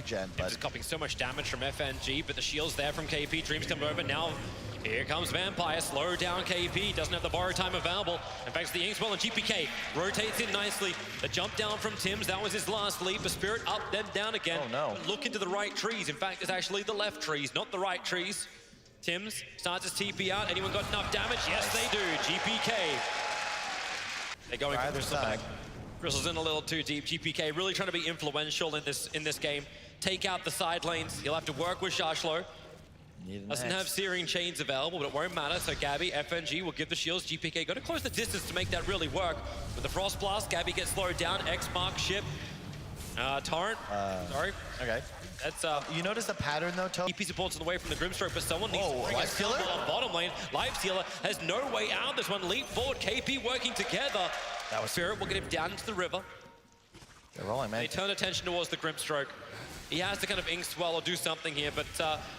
gen. But just copying so much damage from FNG, but the shield's there from KP. Dreams coming over now. Here comes Vampire, slow down KP, doesn't have the borrow time available. In fact, the Inkswell and GPK rotates in nicely. The jump down from Tims, that was his last leap. A Spirit up, then down again. Oh no. But look into the right trees. In fact, it's actually the left trees, not the right trees. Tims starts his TP out. Anyone got enough damage? Yes, they do. GPK. They're going for either Crystal side. back. Crystal's in a little too deep. GPK really trying to be influential in this game. Take out the side lanes. He'll have to work with Shashlo. Doesn't have Searing Chains available, but it won't matter. So Gabby, FNG will give the shields. GPK got to close the distance to make that really work. With the Frost Blast, Gabby gets slowed down. X marks ship. Torrent. Sorry. Okay. That's you notice the pattern though, Toe? EP supports on the way from the Grimstroke, but someone needs to bring a Lifestealer? stumble on bottom lane. Lifestealer has no way out of this one. Leap forward, KP working together. That was Spirit will get him down into the river. They're rolling, man. They turn attention towards the Grimstroke. He has to kind of Inkswell or do something here, but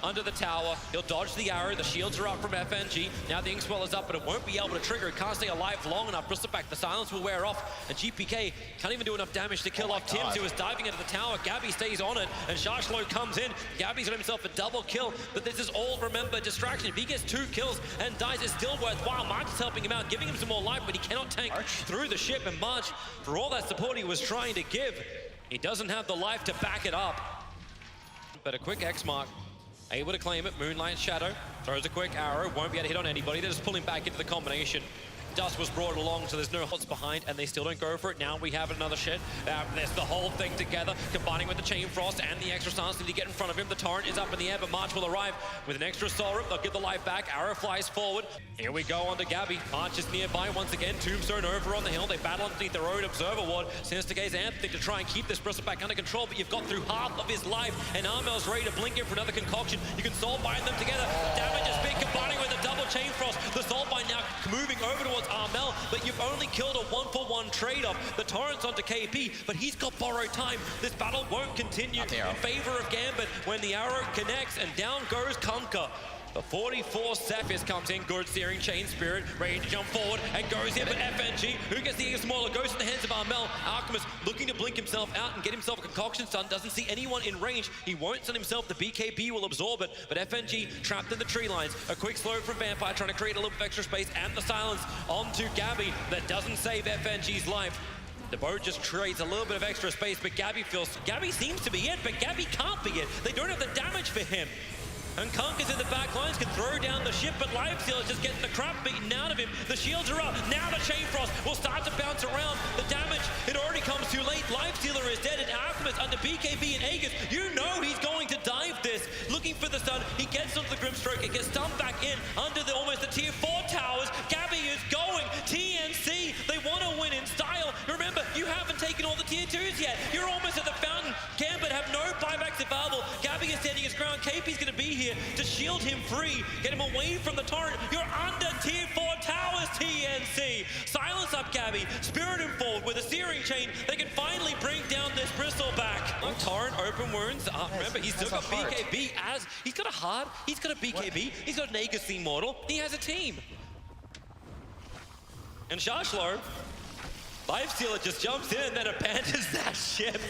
under the tower, he'll dodge the arrow. The shields are up from FNG. Now the Inkswell is up, but it won't be able to trigger. It can't stay alive long enough. Bristleback, the silence will wear off, and GPK can't even do enough damage to kill off Tims, who is diving into the tower. Gabby stays on it, and Shashlo comes in. Gabby's got himself a double kill, but this is all, remember, distraction. If he gets 2 kills and dies, it's still worthwhile. March is helping him out, giving him some more life, but he cannot tank through the ship, and March, for all that support he was trying to give, he doesn't have the life to back it up. But a quick X mark, able to claim it. Moonlight Shadow throws a quick arrow, won't be able to hit on anybody. They're just pulling back into the combination. Dust was brought along, so there's no hots behind, and they still don't go for it. Now we have another shed. There's the whole thing together, combining with the Chain Frost and the extra stance to get in front of him. The Torrent is up in the air, but March will arrive with an extra Soul Rip. They'll give the life back. Arrow flies forward. Here we go on to Gabby. March is nearby once again. Tombstone over on the hill. They battle underneath their own Observer Ward. Sinister Gaze Anthony to try and keep this Bristleback under control, but you've got through half of his life, and Armel's ready to blink in for another concoction. You can Soul Bind them together. Damage is big, combining with a double Chain Frost. The Soul Bind now moving over towards Armel, but you've only killed a 1-for-1 trade-off. The Torrent's onto KP, but he's got borrowed time. This battle won't continue in favor of Gambit when the arrow connects, and down goes Kunkka. The 44 Cephas comes in, good Searing Chain Spirit, ready to jump forward and goes in, but FNG, who gets the smaller, goes in the hands of Armel. Alchemist looking to blink himself out and get himself a concoction stun, doesn't see anyone in range. He won't stun himself, the BKB will absorb it, but FNG trapped in the tree lines. A quick slow from Vampire, trying to create a little bit of extra space, and the silence onto Gabby that doesn't save FNG's life. The boat just trades a little bit of extra space, but Gabby seems to be it, but Gabby can't be it. They don't have the damage for him. And Kunkka's in the back lines, can throw down the ship, but Lifestealer's just getting the crap beaten out of him. The shields are up. Now the Chain Frost will start to bounce around. The damage, it already comes too late. Lifestealer is dead, and Alchemist under BKB and Aegis, you know he's going to dive this. Looking for the stun, he gets onto the Grimstroke, it gets stunned back in under almost the tier 4 towers. Gabby is going. TNC, they want to win in style. Remember, you haven't taken all the tier 2s yet. You're almost at the fountain. Gambit have no buybacks available. Gabby is standing his ground. KP's going to be here to shield him free, get him away from the Torrent. You're under tier 4 towers, TNC. Silence up Gabby, spirit him forward with a Searing Chain. They can finally bring down this Bristleback. Torrent open wounds. Remember, he's still got BKB as, he's got a heart, he's got a BKB, he's got an Aegis Immortal, he has a team. And Shashlo, Lifestealer just jumps in and then abandons that ship.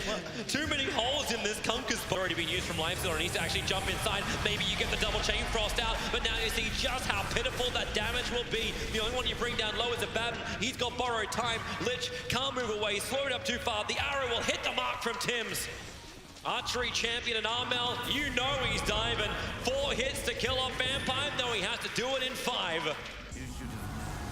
Too many holes in this Kunkka's already been used from Lifestealer, and needs to actually jump inside. Maybe you get the double Chain Frost out, but now you see just how pitiful that damage will be. The only one you bring down low is Abaddon. He's got borrowed time. Lich can't move away, slowed up too far. The arrow will hit the mark from Tims. Archery champion and Armel, you know he's diving. 4 hits to kill off Vampire, though he has to do it in 5.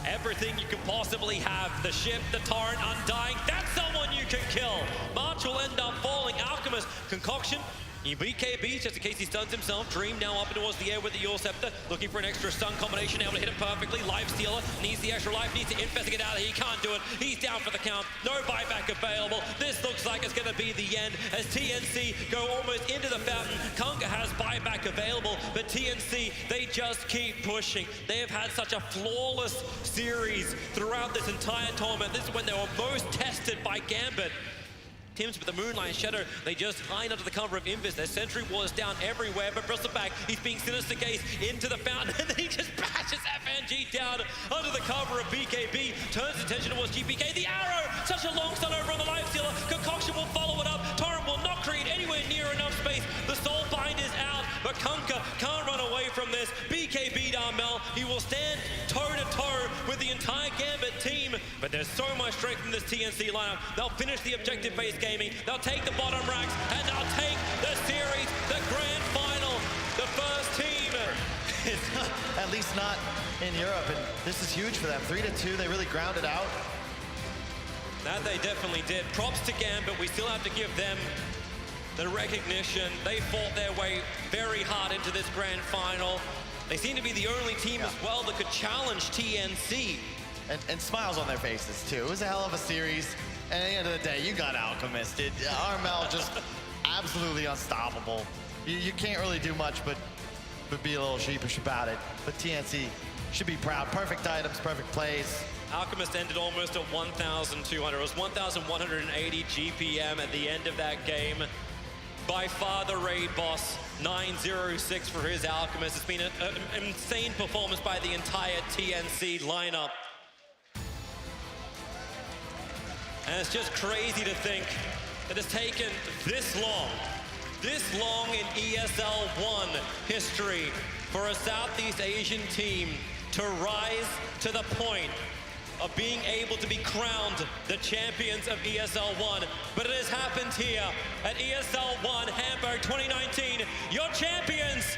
Everything you can possibly have. The ship, the Torrent, Undying. That's someone you can kill. March will end up falling. Alchemist, Concoction. He BKB just in case he stuns himself. Dream now up towards the air with the Yule Scepter. Looking for an extra stun combination. Able to hit it perfectly. Lifestealer needs the extra life. Needs to infest to get out of here. He can't do it. He's down for the count. No buyback available. This looks like it's going to be the end as TNC go almost into the fountain. Kunkka has buyback available, but TNC, they just keep pushing. They have had such a flawless series throughout this entire tournament. This is when they were most tested by Gambit. Tims with the Moonlight Shadow, they just hide under the cover of Invis. Their Sentry Wars down everywhere, but Bristleback, he's being Sinister Gaze into the fountain, and then he just bashes FNG down under the cover of BKB, turns attention towards GPK. The arrow, such a long stun over on the Lifestealer. Concoction will follow it up. Torrent will not create anywhere near enough space. final. He will stand toe-to-toe with the entire Gambit team, but there's so much strength in this TNC lineup. They'll finish the objective-based gaming, they'll take the bottom racks, and they'll take the series, the grand final, the first team. At least not in Europe, and this is huge for them. 3-2, they really grounded out. That they definitely did. Props to Gambit, we still have to give them the recognition. They fought their way very hard into this grand final. They seem to be the only team as well that could challenge TNC. And smiles on their faces too. It was a hell of a series. And at the end of the day, you got Alchemist. Armel just absolutely unstoppable. You can't really do much but be a little sheepish about it. But TNC should be proud. Perfect items, perfect plays. Alchemist ended almost at 1,200. It was 1,180 GPM at the end of that game. By far the raid boss, 906 for his Alchemist. It's been an insane performance by the entire TNC lineup. And it's just crazy to think that it's taken this long in ESL 1 history for a Southeast Asian team to rise to the point of being able to be crowned the champions of ESL 1. But it has happened here at ESL 1 Hamburg 2019. Your champions,